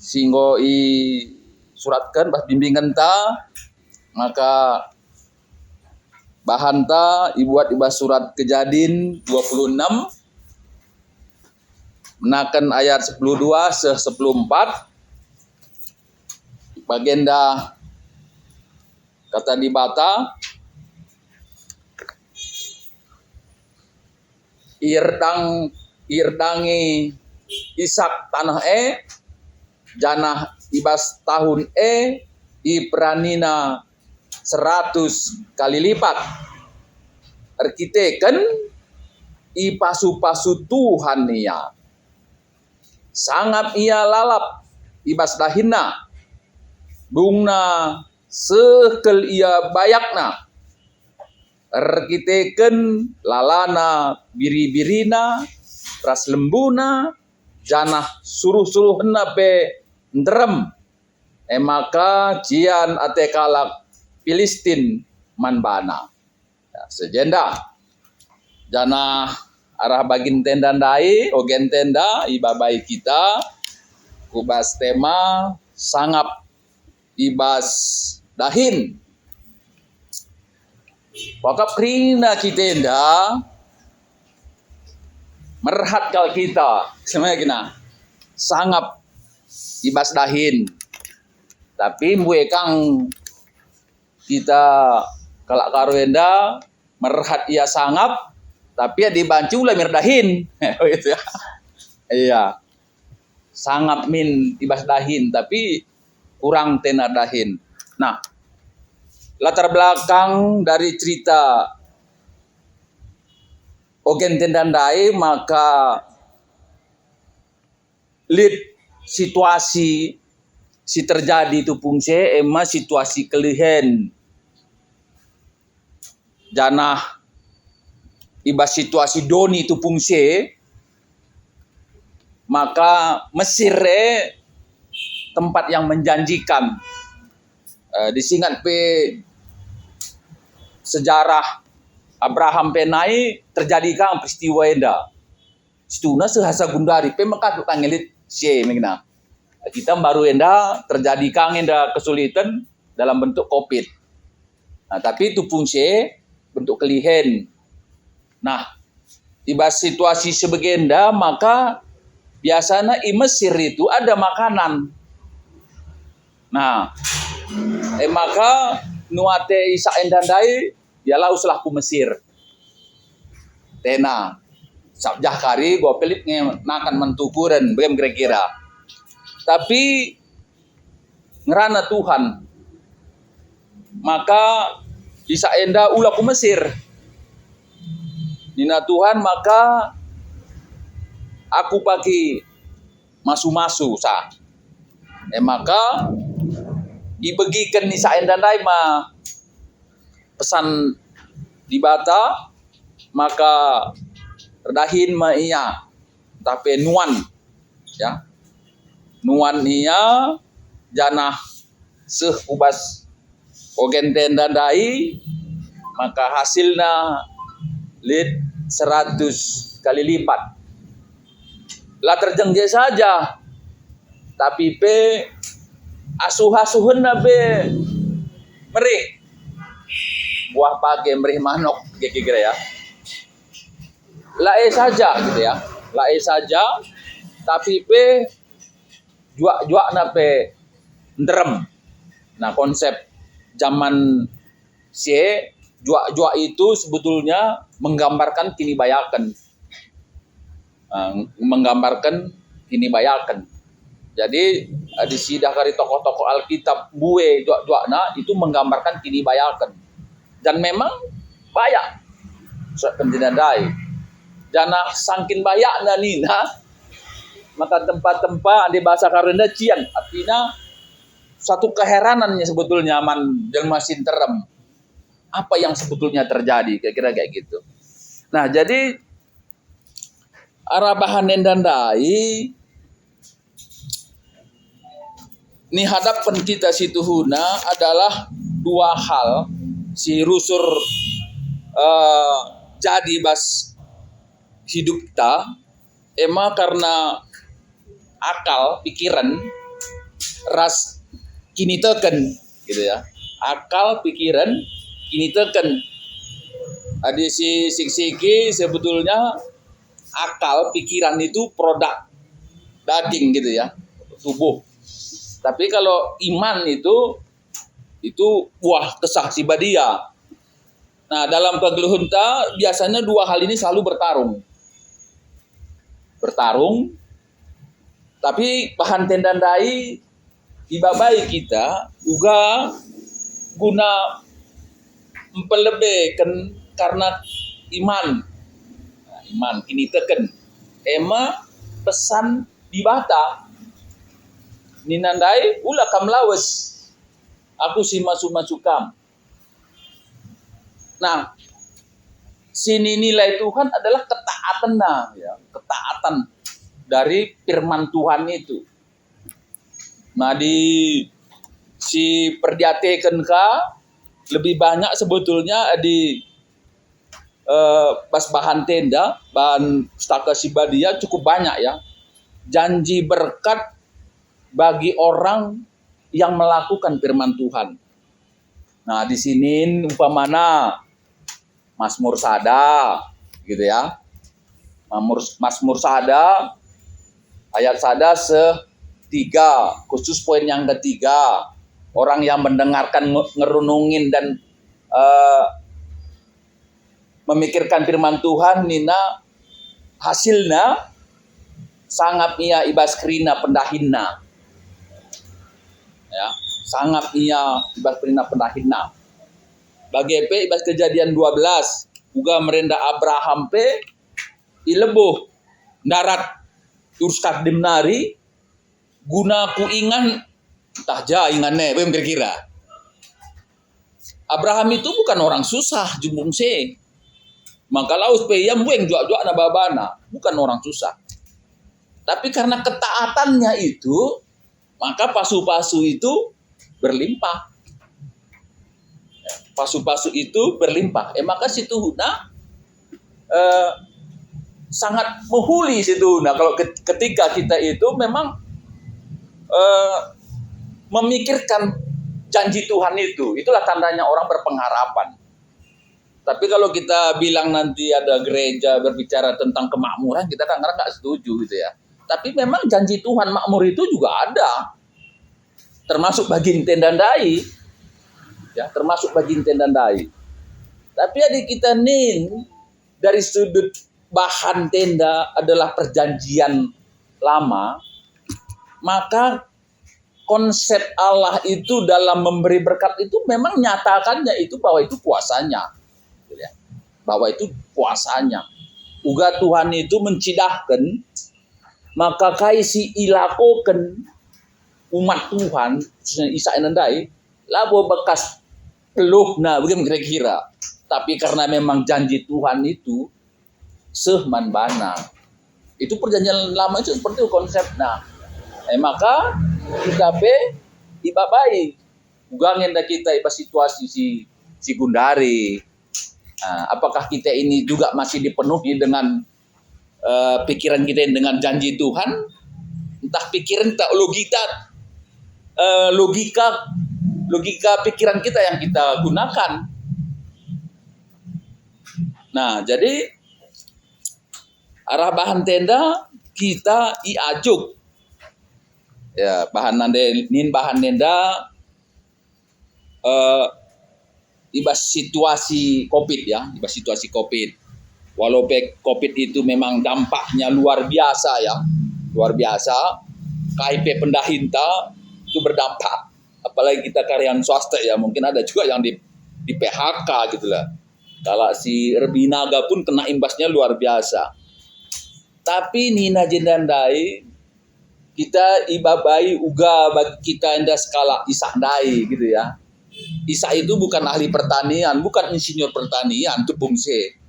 sehingga i suratkan bah bimbingan ta, maka bahan ta ibuat ibas surat Kejadin 26 menakan ayat 12 se 14 bagenda kata di bata irdangi isak tanah janah ibas tahun ipranina 100 kali lipat arkiteken ipasu-pasu Tuhan ia sangat ia lalap ibas dahina bungna sekel ia bayakna arkiteken lalana biri-birina ras lembuna janah suruh-suruhna pe ndrem maka jian ate kalak Filistin manbana ya, sejenda janah arah bagin tenda ndai ogen tenda ibabai kita kubas tema sangap ibas dahin wakap rina kitenda merhat kal kita semuanya gina sangap ibas dahin tapi mbue kang kita kalak karuenda merhat ia sangap tapi ya dibancu lah mirdahin gitu ya iya sangap min ibas dahin tapi kurang tenar dahin. Nah latar belakang dari cerita Ogen Tendandai maka lead situasi si terjadi itu pungse emas situasi kelihen janah ibas situasi doni itu pungse maka Mesir tempat yang menjanjikan disingat pe sejarah Abraham penai terjadi kang peristiwa enda situna sehasa gundari pe maka tukang elit sie mengena kita baru enda terjadi kang enda kesulitan dalam bentuk Covid. Nah, tapi itu fungsi bentuk kelihen. Nah, ibas situasi sebegenda maka biasanya di Mesir itu ada makanan. Nah, maka nuate isa endandai dialah uslah ku Mesir. Tena sabjah kari gua pelit nakan mentukuran bagaimana kira-kira. Tapi ngerana Tuhan maka bisa enda ulah ku Mesir nina Tuhan maka aku pagi masu-masu sa maka dibagikan nisa enda ndai ma pesan di bata maka terdahin ma iya tapi nuan ya nuan ia janah ubas ogen tenda dai maka hasilnya lid 100 kali lipat lah terjengje saja tapi pe asuh-asuhun be merih buah pagi merih manok kira-kira ya lae saja gitu ya lae saja tapi pe juak nape ndrem. Nah konsep zaman sie juak itu sebetulnya menggambarkan kini bayakan, Jadi di sidah kari tokoh-tokoh Alkitab bue juak itu menggambarkan kini bayakan. Dan memang bayak penjenadai. Jana sangkin bayak nina maka tempat-tempat di bahasa Karunda cian artinya satu keheranannya sebetulnya man jelma sinterem apa yang sebetulnya terjadi kira-kira kayak gitu. Nah jadi arabahan endandai ni hadapan kita situ huna adalah dua hal si rusur jadi bas hidup ta karena akal pikiran ras kini teken gitu ya. Akal pikiran kini teken. Adi si siki sebetulnya akal pikiran itu produk daging gitu ya, tubuh. Tapi kalau iman itu buah kesaksi badia. Nah, dalam Pagluhunta biasanya dua hal ini selalu bertarung. Tapi bahan tendandai ibabai kita juga guna mempelebihkan karena iman ini teken ema pesan dibata ninandai ulah kam lawes aku si masukam. Nah, sini nilai Tuhan adalah ketaatan ya, ketaatan dari firman Tuhan itu. Nah, di si perdiatekan lebih banyak sebetulnya di pas bahan tenda, bahan pustaka sibadia cukup banyak ya. Janji berkat bagi orang yang melakukan firman Tuhan. Nah, di sini umpamana Mazmur Sada gitu ya. Mazmur Sada ayat Sada 3, khusus poin yang ketiga. Orang yang mendengarkan, ngerunungin dan memikirkan firman Tuhan nina hasilnya sangat ia ibas kerina pendahina. Ya, sangat ia ibas kerina pendahina. Bagi ibas Kejadian 12 juga merenda Abraham ilebuh darat terus kadim nari guna ku ingan tahja ingannya belum kira-kira. Abraham itu bukan orang susah jumbung se. Maka laus peyam bueng juak-juak na babana, bukan orang susah. Tapi karena ketaatannya itu, maka pasu-pasu itu berlimpah. Pasu-pasu itu berlimpah. Maka situ huna sangat menghuli situ. Nah, kalau ketika kita itu memang memikirkan janji Tuhan itulah tandanya orang berpengharapan. Tapi kalau kita bilang nanti ada gereja berbicara tentang kemakmuran, kita kadang-kadang nggak setuju gitu ya. Tapi memang janji Tuhan makmur itu juga ada, termasuk bagi tendandai, ya termasuk bagi tendandai. Tapi adik kita nih dari sudut bahan tenda adalah perjanjian lama, maka konsep Allah itu dalam memberi berkat itu memang nyatakannya itu bahwa itu kuasanya. Bahwa itu kuasanya. Uga Tuhan itu mencidahkan, maka kaisi ilakokan umat Tuhan, Isa Enandai, labo bekas peluh, nah bagaimana kira-kira. Tapi karena memang janji Tuhan itu sehman bana. Itu perjanjian lama itu seperti itu konsepnya. Maka kita ibabai. Uga ngenda kita iba situasi si Gundari. Nah, apakah kita ini juga masih dipenuhi dengan pikiran kita dengan janji Tuhan? Entah pikiran, entah logika pikiran kita yang kita gunakan. Nah, jadi arah bahan tenda kita iajuk. Ya, bahan tenda ibas situasi COVID ya, ibas situasi COVID. Walaupun COVID itu memang dampaknya luar biasa ya, luar biasa. KIP pendahinta itu berdampak. Apalagi kita karyawan swasta ya, mungkin ada juga yang di PHK gitu lah. Kalau si Rebinaga pun kena imbasnya luar biasa. Tapi Nina Jendandai kita ibabai uga bagi kita enda skala isandai gitu ya. Isa itu bukan ahli pertanian, bukan insinyur pertanian, itu bungse.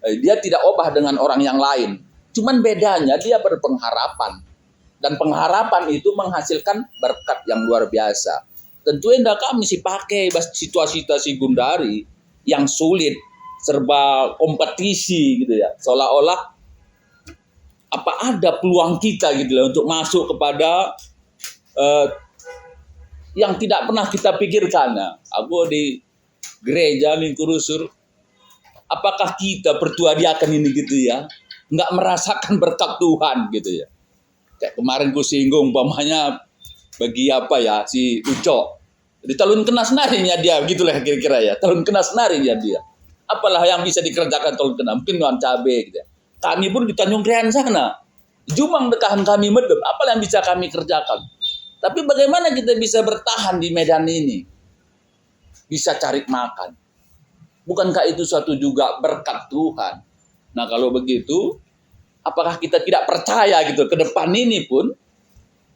Dia tidak obah dengan orang yang lain. Cuman bedanya dia berpengharapan. Dan pengharapan itu menghasilkan berkat yang luar biasa. Tentu enggak kami sih pakai situasi-situasi Gundari yang sulit, serba kompetisi gitu ya. Seolah-olah apa ada peluang kita gitu loh untuk masuk kepada yang tidak pernah kita pikirkan. Nah, aku di gereja Lingkurusur, apakah kita bertua diaken ini gitu ya, nggak merasakan berkat Tuhan gitu ya. Kayak kemarin ku singgung, umpamanya bagi apa ya, si Ucok. Di talun kena senarinya dia, gitulah kira-kira ya. Talun kena senarinya dia. Apalah yang bisa dikerjakan talun kena, mungkin dengan cabai gitu ya. Kami pun di Tanjung Krian sana, Jumang dekahan kami medep, apalah yang bisa kami kerjakan. Tapi bagaimana kita bisa bertahan di medan ini? Bisa cari makan. Bukankah itu suatu juga berkat Tuhan? Nah kalau begitu, apakah kita tidak percaya gitu ke depan ini pun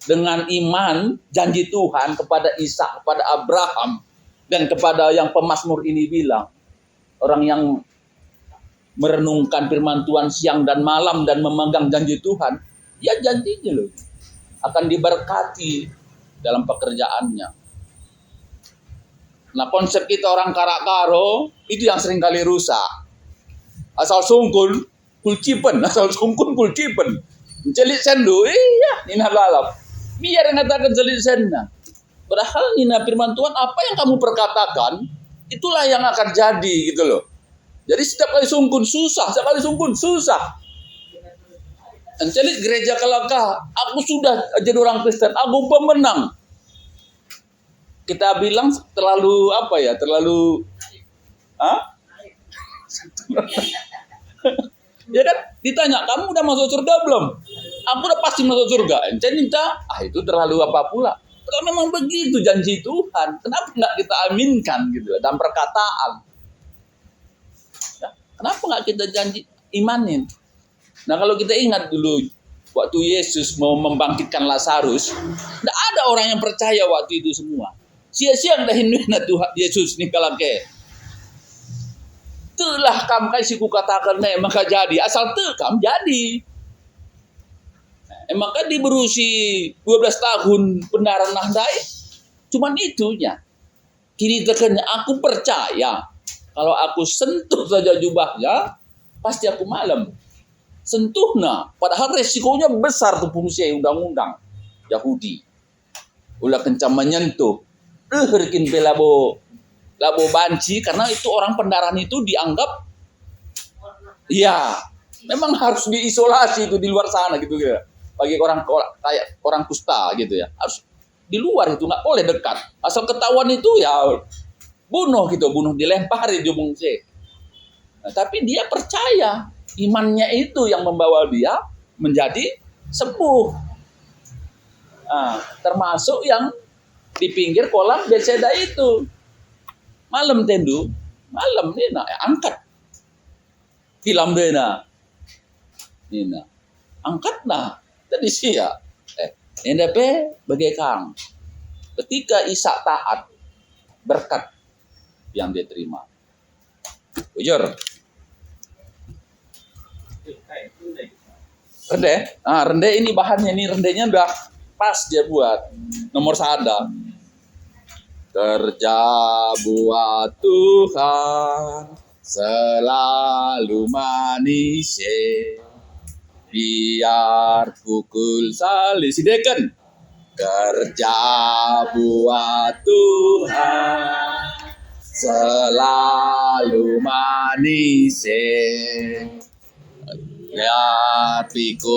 dengan iman janji Tuhan kepada Ishak, kepada Abraham, dan kepada yang pemazmur ini bilang, orang yang merenungkan firman Tuhan siang dan malam dan memegang janji Tuhan, ya janjinya loh akan diberkati dalam pekerjaannya. Nah konsep kita orang Karakaro itu yang sering kali rusak. Asal sungkun kulcipen, asal sungkun kulcipen. Celik sendu, iya nina lalap. Biar ngatakan celik senna. Padahal nina firman Tuhan, apa yang kamu perkatakan, itulah yang akan jadi gitu loh. Jadi setiap kali sungkun susah, setiap kali sungkun susah. Celik gereja Kelaka, aku sudah jadi orang Kristen, aku pemenang. Kita bilang terlalu apa ya, terlalu, ya kan? Ditanya, kamu udah masuk surga belum? Aku udah pasti masuk surga. Ente minta, itu terlalu apa pula? Kalau memang begitu janji Tuhan, kenapa nggak kita aminkan gitu dalam perkataan? Ya, kenapa nggak kita janji imanin? Nah kalau kita ingat dulu waktu Yesus mau membangkitkan Lazarus, tidak ada orang yang percaya waktu itu semua. Sia-sia dah hinduina Tuhan Yesus ni kalake. Telah kam kai siku katakan maka jadi, asal kam jadi. Maka di berusi 12 tahun pendaran nahdai, cuman itunya. Kini tekannya aku percaya kalau aku sentuh saja jubahnya, pasti aku malam. Sentuhna, padahal resikonya besar tuh fungsi undang-undang Yahudi. Ulah kencang menyentuh, herkin belabo banci, karena itu orang pendaran itu dianggap, ya, memang harus diisolasi itu di luar sana gitu ya. Bagi orang kayak orang kusta gitu ya, harus di luar itu nggak boleh dekat. Asal ketahuan itu ya bunuh dilempari di bungse. Nah, tapi dia percaya. Imannya itu yang membawa dia menjadi sembuh. Nah, termasuk yang di pinggir kolam Betseda itu. Malam tendu, malam nina angkat. Hilam dena. Nina. Angkat nah. Tadi sia. NDP bagai Kang. Ketika Ishak taat, berkat yang dia terima. Bujur. Rende, rende ini bahannya nih, rendenya udah pas dia buat nomor sada. Kerja buat Tuhan selalu manis, biar pukul salih sideken. Kerja buat Tuhan selalu manis, biar pikul